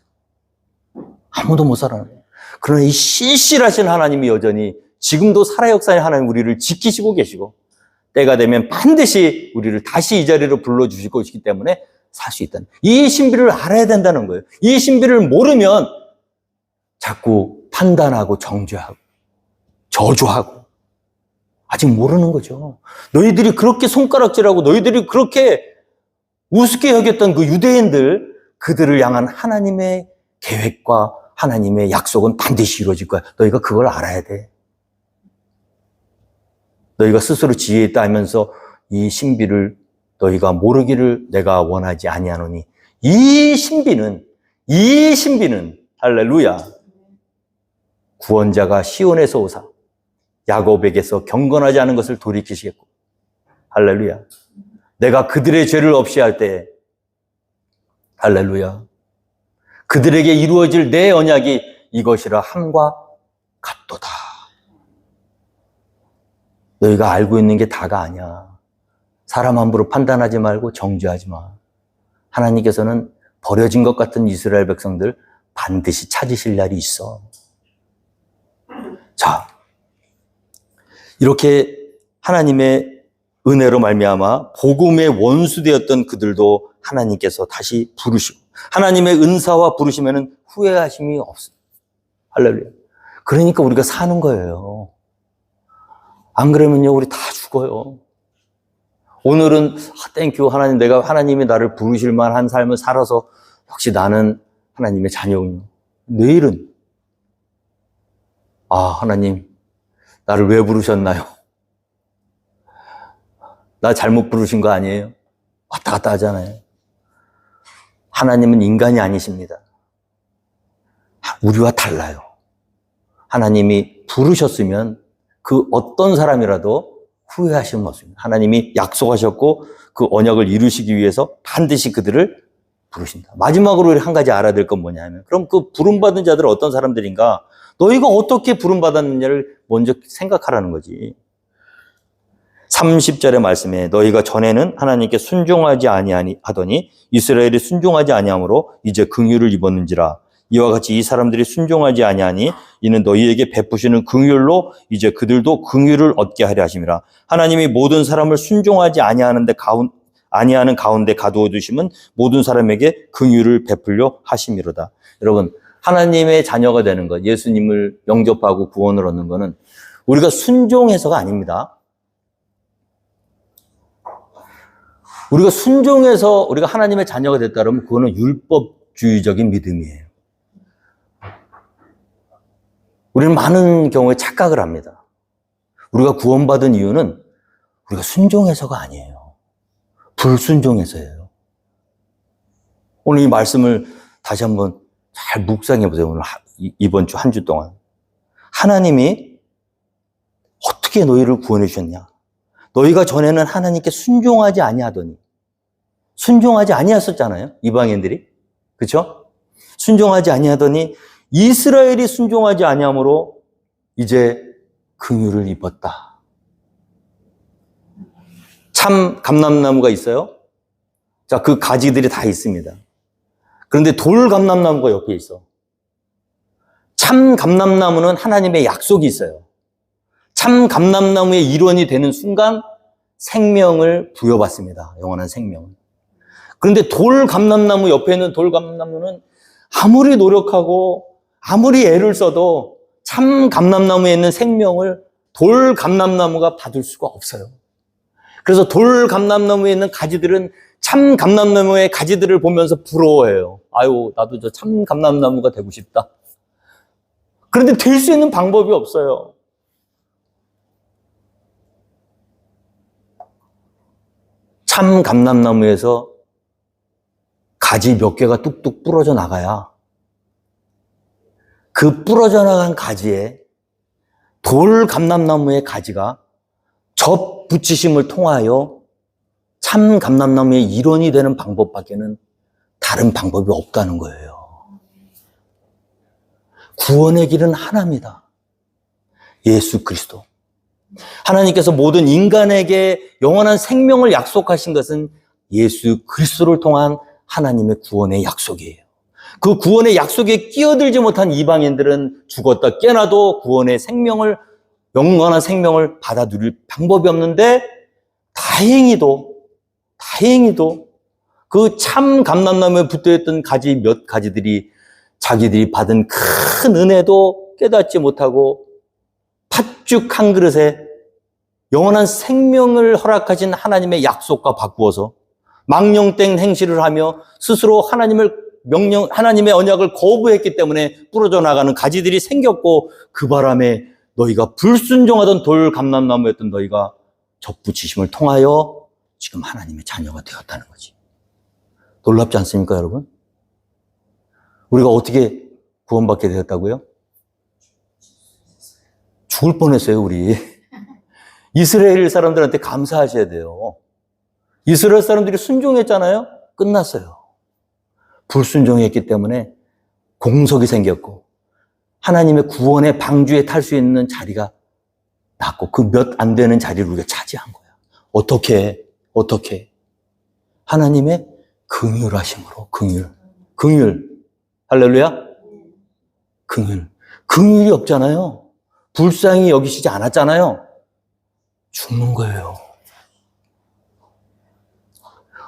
아무도 못 살아남아요. 그러나 이 신실하신 하나님이 여전히 지금도 살아역사의 하나님 우리를 지키시고 계시고 때가 되면 반드시 우리를 다시 이 자리로 불러주실 것이기 때문에 살 수 있다는, 이 신비를 알아야 된다는 거예요. 이 신비를 모르면 자꾸 판단하고 정죄하고 저주하고, 아직 모르는 거죠. 너희들이 그렇게 손가락질하고 너희들이 그렇게 우습게 여겼던 그 유대인들, 그들을 향한 하나님의 계획과 하나님의 약속은 반드시 이루어질 거야. 너희가 그걸 알아야 돼. 너희가 스스로 지혜에 있다 하면서 이 신비를 너희가 모르기를 내가 원하지 아니하노니, 이 신비는 할렐루야, 구원자가 시온에서 오사 야곱에게서 경건하지 않은 것을 돌이키시겠고, 할렐루야, 내가 그들의 죄를 없이 할 때, 할렐루야, 그들에게 이루어질 내 언약이 이것이라 함과 같도다. 너희가 알고 있는 게 다가 아니야. 사람 함부로 판단하지 말고 정죄하지 마. 하나님께서는 버려진 것 같은 이스라엘 백성들 반드시 찾으실 날이 있어. 자, 이렇게 하나님의 은혜로 말미암아 복음의 원수되었던 그들도 하나님께서 다시 부르시고, 하나님의 은사와 부르시면은 후회하심이 없습니다. 할렐루야. 그러니까 우리가 사는 거예요. 안 그러면요, 우리 다 죽어요. 오늘은 땡큐 하나님, 내가 하나님이 나를 부르실 만한 삶을 살아서 역시 나는 하나님의 자녀군요. 내일은 하나님 나를 왜 부르셨나요? 나 잘못 부르신 거 아니에요? 왔다 갔다 하잖아요. 하나님은 인간이 아니십니다. 우리와 달라요. 하나님이 부르셨으면 그 어떤 사람이라도 후회하시는 없습니다. 하나님이 약속하셨고 그 언약을 이루시기 위해서 반드시 그들을 부르신다. 마지막으로 우리 한 가지 알아야 될 건 뭐냐면, 그럼 그 부름받은 자들은 어떤 사람들인가? 너희가 어떻게 부름받았느냐를 먼저 생각하라는 거지. 30절의 말씀에 너희가 전에는 하나님께 순종하지 아니하더니 이스라엘이 순종하지 아니함으로 이제 긍휼을 입었는지라. 이와 같이 이 사람들이 순종하지 아니하니 이는 너희에게 베푸시는 긍휼로 이제 그들도 긍휼을 얻게 하려 하심이라. 하나님이 모든 사람을 순종하지 아니하는 가운데 가두어 두심은 모든 사람에게 긍휼을 베풀려 하심이로다. 여러분, 하나님의 자녀가 되는 것, 예수님을 영접하고 구원을 얻는 것은 우리가 순종해서가 아닙니다. 우리가 순종해서 우리가 하나님의 자녀가 됐다 그러면 그거는 율법주의적인 믿음이에요. 우리는 많은 경우에 착각을 합니다. 우리가 구원받은 이유는 우리가 순종해서가 아니에요. 불순종해서예요. 오늘 이 말씀을 다시 한번 잘 묵상해 보세요. 오늘 이번 주 한 주 동안 하나님이 어떻게 너희를 구원해 주셨냐? 너희가 전에는 하나님께 순종하지 아니하더니, 순종하지 아니했었잖아요, 이방인들이. 그렇죠? 순종하지 아니하더니 이스라엘이 순종하지 아니함으로 이제 긍휼을 입었다. 참 감람나무가 있어요. 자, 그 가지들이 다 있습니다. 그런데 돌 감람나무가 옆에 있어. 참 감람나무는 하나님의 약속이 있어요. 참 감람나무의 일원이 되는 순간 생명을 부여받습니다. 영원한 생명을. 그런데 돌 감람나무 옆에 있는 돌 감람나무는 아무리 노력하고 아무리 애를 써도 참 감람나무에 있는 생명을 돌 감람나무가 받을 수가 없어요. 그래서 돌 감람나무에 있는 가지들은 참 감람나무의 가지들을 보면서 부러워해요. 아유, 나도 저 참 감람나무가 되고 싶다. 그런데 될 수 있는 방법이 없어요. 참 감람나무에서 가지 몇 개가 뚝뚝 부러져 나가야 그 부러져 나간 가지에 돌 감람나무의 가지가 접 붙이심을 통하여 참 감람나무의 일원이 되는 방법밖에는 다른 방법이 없다는 거예요. 구원의 길은 하나입니다. 예수 그리스도. 하나님께서 모든 인간에게 영원한 생명을 약속하신 것은 예수 그리스도를 통한 하나님의 구원의 약속이에요. 그 구원의 약속에 끼어들지 못한 이방인들은 죽었다 깨나도 구원의 생명을, 영원한 생명을 받아 누릴 방법이 없는데, 다행히도 그 참 감람나무에 붙어있던 가지 몇 가지들이 자기들이 받은 큰 은혜도 깨닫지 못하고 팥죽 한 그릇에 영원한 생명을 허락하신 하나님의 약속과 바꾸어서 망령된 행실을 하며 스스로 하나님의 언약을 거부했기 때문에 부러져 나가는 가지들이 생겼고, 그 바람에 너희가 불순종하던 돌 감람나무였던 너희가 접붙이심을 통하여 지금 하나님의 자녀가 되었다는 거지. 놀랍지 않습니까, 여러분? 우리가 어떻게 구원받게 되었다고요? 죽을 뻔했어요, 우리. 이스라엘 사람들한테 감사하셔야 돼요. 이스라엘 사람들이 순종했잖아요? 끝났어요. 불순종했기 때문에 공석이 생겼고 하나님의 구원의 방주에 탈 수 있는 자리가 났고, 그 몇 안 되는 자리를 우리가 차지한 거야. 어떻게? 하나님의 긍휼하심으로. 긍휼. 할렐루야? 긍휼이 없잖아요. 불쌍히 여기시지 않았잖아요. 죽는 거예요.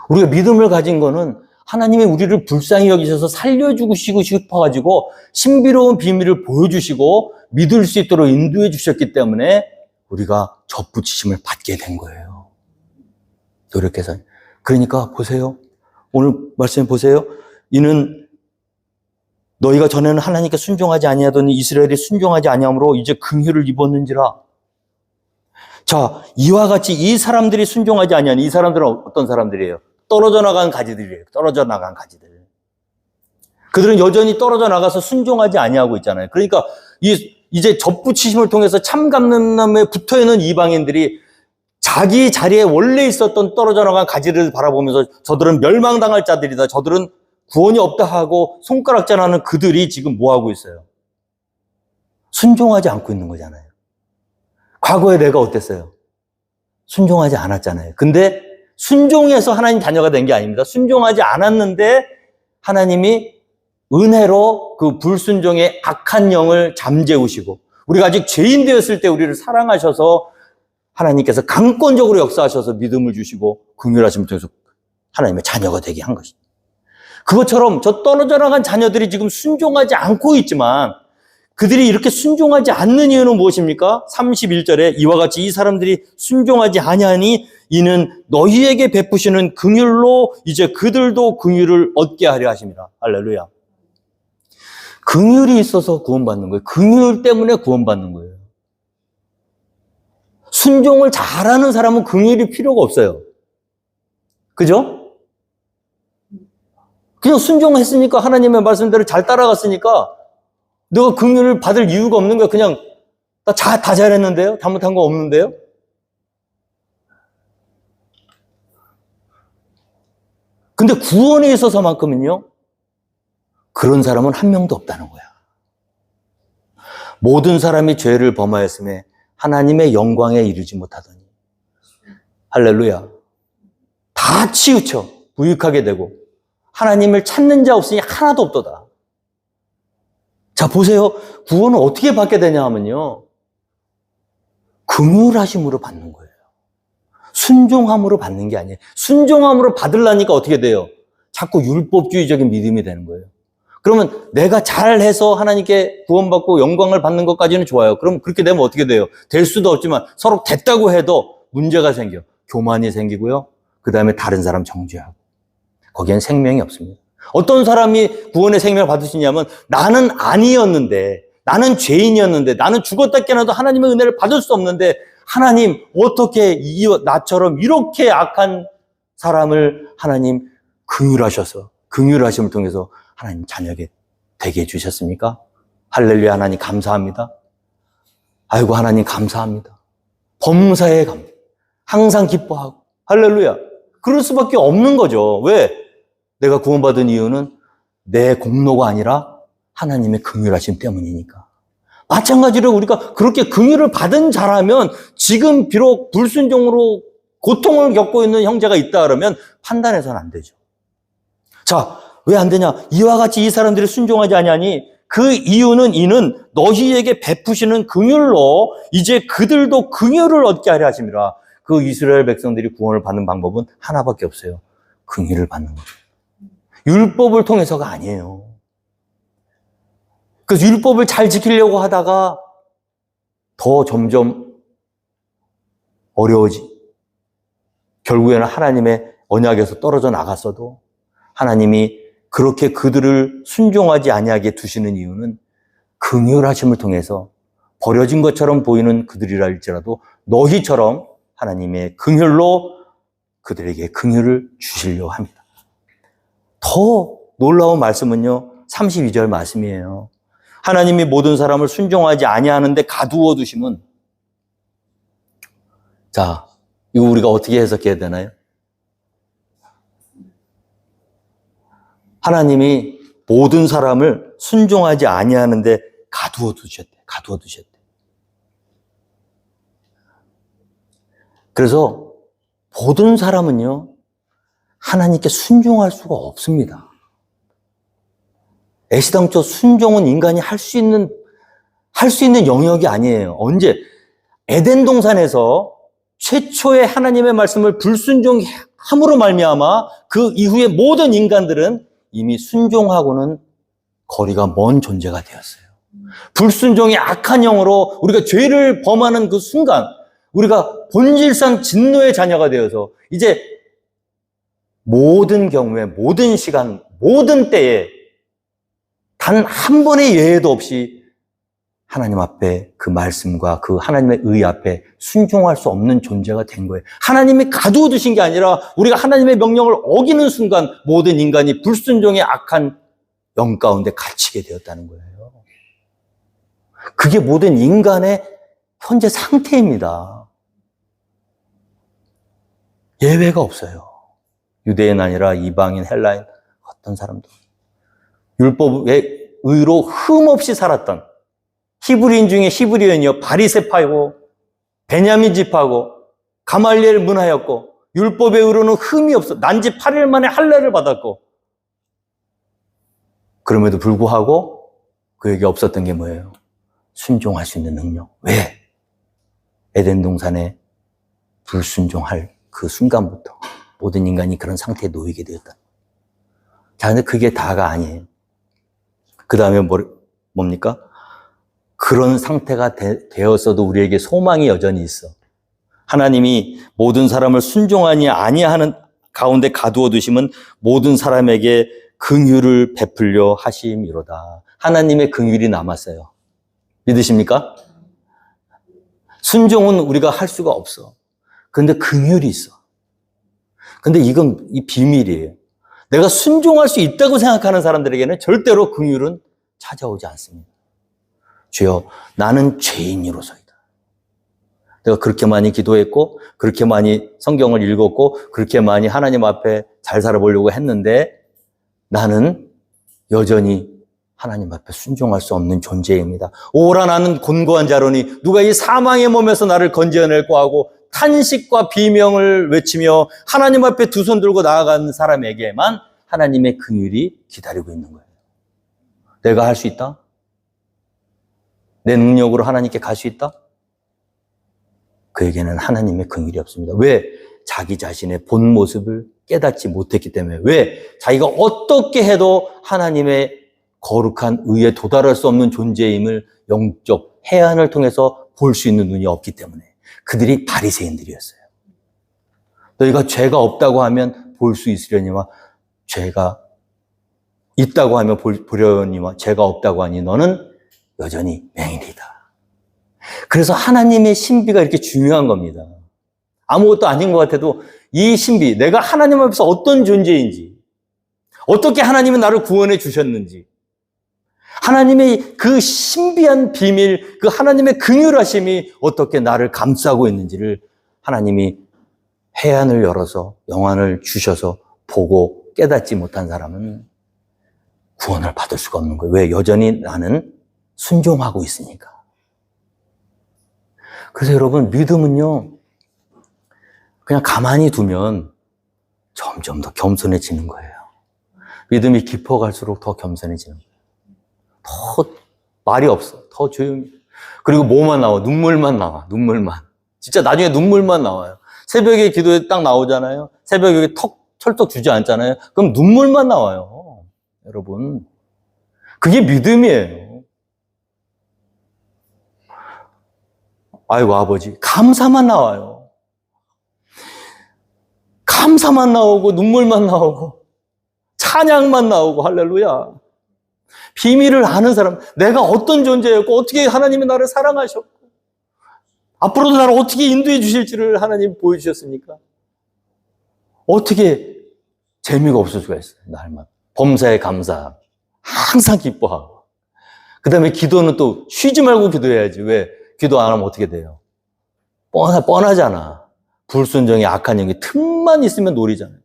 우리가 믿음을 가진 거는 하나님이 우리를 불쌍히 여기셔서 살려주고 싶어가지고 신비로운 비밀을 보여주시고 믿을 수 있도록 인도해 주셨기 때문에 우리가 접붙이심을 받게 된 거예요. 노력해서. 그러니까 보세요. 오늘 말씀 보세요. 이는 너희가 전에는 하나님께 순종하지 아니하더니 이스라엘이 순종하지 아니함으로 이제 긍휼을 입었는지라. 자, 이와 같이 이 사람들이 순종하지 아니하니, 이 사람들은 어떤 사람들이에요? 떨어져 나간 가지들이에요. 떨어져 나간 가지들. 그들은 여전히 떨어져 나가서 순종하지 아니하고 있잖아요. 그러니까 이제 접붙이심을 통해서 참 감람나무에 붙어있는 이방인들이 자기 자리에 원래 있었던 떨어져 나간 가지를 바라보면서 저들은 멸망당할 자들이다, 저들은 구원이 없다 하고 손가락질하는 그들이 지금 뭐 하고 있어요? 순종하지 않고 있는 거잖아요. 과거에 내가 어땠어요? 순종하지 않았잖아요. 근데 순종해서 하나님 자녀가 된 게 아닙니다. 순종하지 않았는데 하나님이 은혜로 그 불순종의 악한 영을 잠재우시고, 우리가 아직 죄인 되었을 때 우리를 사랑하셔서 하나님께서 강권적으로 역사하셔서 믿음을 주시고 긍휼하심을 통해서 하나님의 자녀가 되게 한 것입니다. 그것처럼 저 떨어져 나간 자녀들이 지금 순종하지 않고 있지만, 그들이 이렇게 순종하지 않는 이유는 무엇입니까? 31절에 이와 같이 이 사람들이 순종하지 아니하니 이는 너희에게 베푸시는 긍휼로 이제 그들도 긍휼을 얻게 하려 하심이라. 할렐루야. 긍휼이 있어서 구원받는 거예요. 긍휼 때문에 구원받는 거예요. 순종을 잘하는 사람은 긍휼이 필요가 없어요. 그죠? 그냥 순종했으니까, 하나님의 말씀대로 잘 따라갔으니까 너가 긍휼을 받을 이유가 없는 거야. 그냥 나 다 잘했는데요? 잘못한 거 없는데요? 근데 구원에 있어서만큼은요, 그런 사람은 한 명도 없다는 거야. 모든 사람이 죄를 범하였음에 하나님의 영광에 이르지 못하더니. 할렐루야. 다 치우쳐 부익하게 되고 하나님을 찾는 자 없으니 하나도 없도다. 자, 보세요. 구원을 어떻게 받게 되냐 하면요, 긍휼하심으로 받는 거예요. 순종함으로 받는 게 아니에요. 순종함으로 받으려니까 어떻게 돼요? 자꾸 율법주의적인 믿음이 되는 거예요. 그러면 내가 잘해서 하나님께 구원받고 영광을 받는 것까지는 좋아요. 그럼 그렇게 되면 어떻게 돼요? 될 수도 없지만 서로 됐다고 해도 문제가 생겨. 교만이 생기고요. 그 다음에 다른 사람 정죄하고. 거기엔 생명이 없습니다. 어떤 사람이 구원의 생명을 받을 수 있냐면, 나는 아니었는데, 나는 죄인이었는데, 나는 죽었다 깨어나도 하나님의 은혜를 받을 수 없는데, 하나님 어떻게 나처럼 이렇게 악한 사람을 하나님 긍휼하셔서, 긍휼하심을 통해서 하나님 자녀에게 되게 해주셨습니까? 할렐루야. 하나님 감사합니다. 아이고 하나님 감사합니다. 범사에 감사. 항상 기뻐하고. 할렐루야. 그럴 수밖에 없는 거죠. 왜? 내가 구원받은 이유는 내 공로가 아니라 하나님의 긍휼하심 때문이니까. 마찬가지로 우리가 그렇게 긍휼을 받은 자라면, 지금 비록 불순종으로 고통을 겪고 있는 형제가 있다 그러면 판단해서는 안 되죠. 자, 왜 안 되냐? 이와 같이 이 사람들이 순종하지 아니하니 그 이유는 이는 너희에게 베푸시는 긍휼로 이제 그들도 긍휼을 얻게 하려 하심이라. 그 이스라엘 백성들이 구원을 받는 방법은 하나밖에 없어요. 긍휼을 받는 거예요. 율법을 통해서가 아니에요. 그래서 율법을 잘 지키려고 하다가 더 점점 결국에는 하나님의 언약에서 떨어져 나갔어도 하나님이 그렇게 그들을 순종하지 아니하게 두시는 이유는 긍휼하심을 통해서 버려진 것처럼 보이는 그들이라 할지라도 너희처럼 하나님의 긍휼로 그들에게 긍휼을 주시려고 합니다. 더 놀라운 말씀은요, 32절 말씀이에요. 하나님이 모든 사람을 순종하지 아니하는데 가두어 두심은, 자, 이거 우리가 어떻게 해석해야 되나요? 하나님이 모든 사람을 순종하지 아니하는데 가두어 두셨대. 그래서 모든 사람은요, 하나님께 순종할 수가 없습니다. 애시당초 순종은 인간이 할 수 있는 영역이 아니에요. 언제? 에덴 동산에서 최초의 하나님의 말씀을 불순종함으로 말미암아 그 이후에 모든 인간들은 이미 순종하고는 거리가 먼 존재가 되었어요. 불순종의 악한 영으로 우리가 죄를 범하는 그 순간 우리가 본질상 진노의 자녀가 되어서 이제 모든 경우에, 모든 시간, 모든 때에 단 한 번의 예외도 없이 하나님 앞에 그 말씀과 그 하나님의 의 앞에 순종할 수 없는 존재가 된 거예요. 하나님이 가두어 두신 게 아니라 우리가 하나님의 명령을 어기는 순간 모든 인간이 불순종의 악한 영 가운데 갇히게 되었다는 거예요. 그게 모든 인간의 현재 상태입니다. 예외가 없어요. 유대인 아니라 이방인, 헬라인, 어떤 사람도. 율법의 의로 흠없이 살았던 히브리인 중에 히브리인이요, 바리새파이고 베냐민 지파고 가말리엘 문하였고 율법의 의로는 흠이 없어 난지 8일 만에 할례를 받았고 그럼에도 불구하고 그에게 없었던 게 뭐예요? 순종할 수 있는 능력. 왜? 에덴 동산에 불순종할 그 순간부터 모든 인간이 그런 상태에 놓이게 되었다. 자, 근데 그게 다가 아니에요. 그 다음에 뭡니까? 그런 상태가 되었어도 우리에게 소망이 여전히 있어. 하나님이 모든 사람을 순종하니 아니하는 가운데 가두어 두심은 모든 사람에게 긍휼을 베풀려 하심이로다. 하나님의 긍휼이 남았어요. 믿으십니까? 순종은 우리가 할 수가 없어. 그런데 긍휼이 있어. 근데 이건 이 비밀이에요. 내가 순종할 수 있다고 생각하는 사람들에게는 절대로 긍휼은 찾아오지 않습니다. 주여, 나는 죄인으로서이다. 내가 그렇게 많이 기도했고 그렇게 많이 성경을 읽었고 그렇게 많이 하나님 앞에 잘 살아보려고 했는데 나는 여전히 하나님 앞에 순종할 수 없는 존재입니다. 오라 나는 곤고한 자로니 누가 이 사망의 몸에서 나를 건져낼고 하고 탄식과 비명을 외치며 하나님 앞에 두 손 들고 나아가는 사람에게만 하나님의 긍휼이 기다리고 있는 거예요. 내가 할 수 있다? 내 능력으로 하나님께 갈 수 있다? 그에게는 하나님의 긍휼이 없습니다. 왜? 자기 자신의 본 모습을 깨닫지 못했기 때문에. 왜? 자기가 어떻게 해도 하나님의 거룩한 의에 도달할 수 없는 존재임을 영적 해안을 통해서 볼 수 있는 눈이 없기 때문에. 그들이 바리새인들이었어요. 너희가 죄가 없다고 하면 볼 수 있으려니와 죄가 있다고 하면 보려니와 죄가 없다고 하니 너는 여전히 맹인이다. 그래서 하나님의 신비가 이렇게 중요한 겁니다. 아무것도 아닌 것 같아도 이 신비, 내가 하나님 앞에서 어떤 존재인지, 어떻게 하나님은 나를 구원해 주셨는지, 하나님의 그 신비한 비밀, 그 하나님의 긍휼하심이 어떻게 나를 감싸고 있는지를 하나님이 해안을 열어서 영안을 주셔서 보고 깨닫지 못한 사람은 구원을 받을 수가 없는 거예요. 왜? 여전히 나는 순종하고 있으니까. 그래서 여러분, 믿음은요, 그냥 가만히 두면 점점 더 겸손해지는 거예요. 믿음이 깊어갈수록 더 겸손해지는 거예요. 더 말이 없어. 더 조용히. 그리고 뭐만 나와? 눈물만 나와. 눈물만. 진짜 나중에 눈물만 나와요. 새벽에 기도에 딱 나오잖아요. 새벽에 턱 털떡 주지 않잖아요. 그럼 눈물만 나와요. 여러분. 그게 믿음이에요. 아이고, 아버지. 감사만 나와요. 감사만 나오고, 눈물만 나오고, 찬양만 나오고, 할렐루야. 비밀을 아는 사람, 내가 어떤 존재였고, 어떻게 하나님이 나를 사랑하셨고, 앞으로도 나를 어떻게 인도해 주실지를 하나님 보여주셨습니까? 어떻게 재미가 없을 수가 있어요, 날마다. 범사에 감사. 항상 기뻐하고. 그 다음에 기도는 또 쉬지 말고 기도해야지. 왜? 기도 안 하면 어떻게 돼요? 뻔하잖아. 불순종의 악한 영이 틈만 있으면 노리잖아요.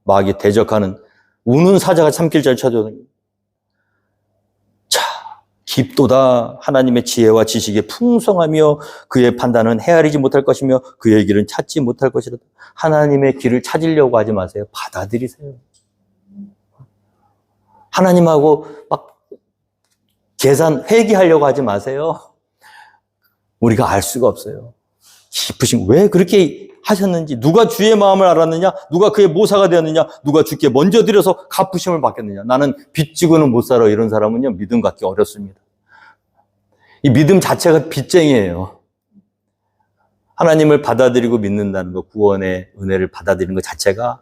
마귀 대적하는 우는 사자가 참길자를 찾아오는 거예요. 자, 깊도다 하나님의 지혜와 지식에 풍성하며 그의 판단은 헤아리지 못할 것이며 그의 길은 찾지 못할 것이라. 하나님의 길을 찾으려고 하지 마세요. 받아들이세요. 하나님하고 막 회개하려고 하지 마세요. 우리가 알 수가 없어요. 깊으신, 왜 그렇게 하셨는지, 누가 주의 마음을 알았느냐, 누가 그의 모사가 되었느냐, 누가 주께 먼저 드려서 갚으심을 받겠느냐. 나는 빚지고는 못 살아. 이런 사람은요, 믿음 갖기 어렵습니다. 이 믿음 자체가 빚쟁이에요. 하나님을 받아들이고 믿는다는 것, 구원의 은혜를 받아들이는 것 자체가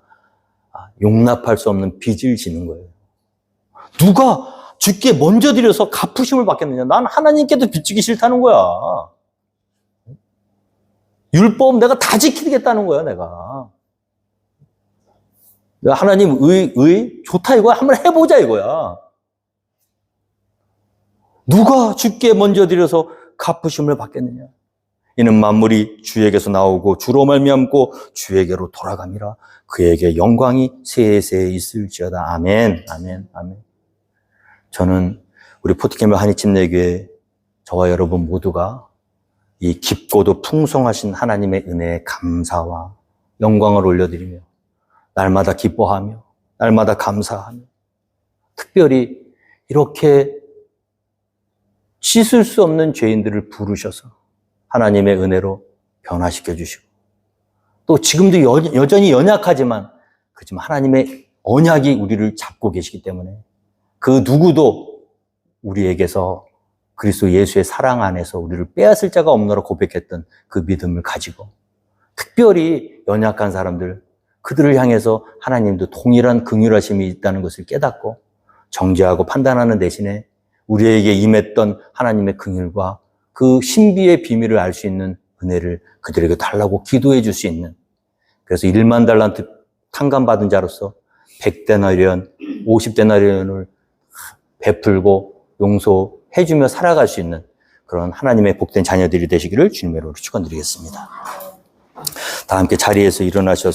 용납할 수 없는 빚을 지는 거예요. 누가 주께 먼저 드려서 갚으심을 받겠느냐. 난 하나님께도 빚지기 싫다는 거야. 율법 내가 다 지키겠다는 거야, 내가. 하나님 좋다 이거야. 한번 해보자 이거야. 누가 주께 먼저 드려서 갚으심을 받겠느냐. 이는 만물이 주에게서 나오고 주로 말미암고 주에게로 돌아감이라. 그에게 영광이 세세 있을지어다. 아멘, 아멘, 아멘. 저는 우리 포티캠프 한인침례교회 저와 여러분 모두가 이 깊고도 풍성하신 하나님의 은혜에 감사와 영광을 올려드리며 날마다 기뻐하며 날마다 감사하며 특별히 이렇게 씻을 수 없는 죄인들을 부르셔서 하나님의 은혜로 변화시켜 주시고 또 지금도 여전히 연약하지만 그렇지만 하나님의 언약이 우리를 잡고 계시기 때문에 그 누구도 우리에게서 그리스도 예수의 사랑 안에서 우리를 빼앗을 자가 없노라 고백했던 그 믿음을 가지고 특별히 연약한 사람들, 그들을 향해서 하나님도 동일한 긍휼하심이 있다는 것을 깨닫고 정죄하고 판단하는 대신에 우리에게 임했던 하나님의 긍휼과 그 신비의 비밀을 알 수 있는 은혜를 그들에게 달라고 기도해 줄 수 있는, 그래서 1만 달란트 탕감받은 자로서 100데나리온, 50데나리온을 베풀고 용서해주며 살아갈 수 있는 그런 하나님의 복된 자녀들이 되시기를 주님의 이름으로 축원드리겠습니다. 다 함께 자리에서 일어나셔서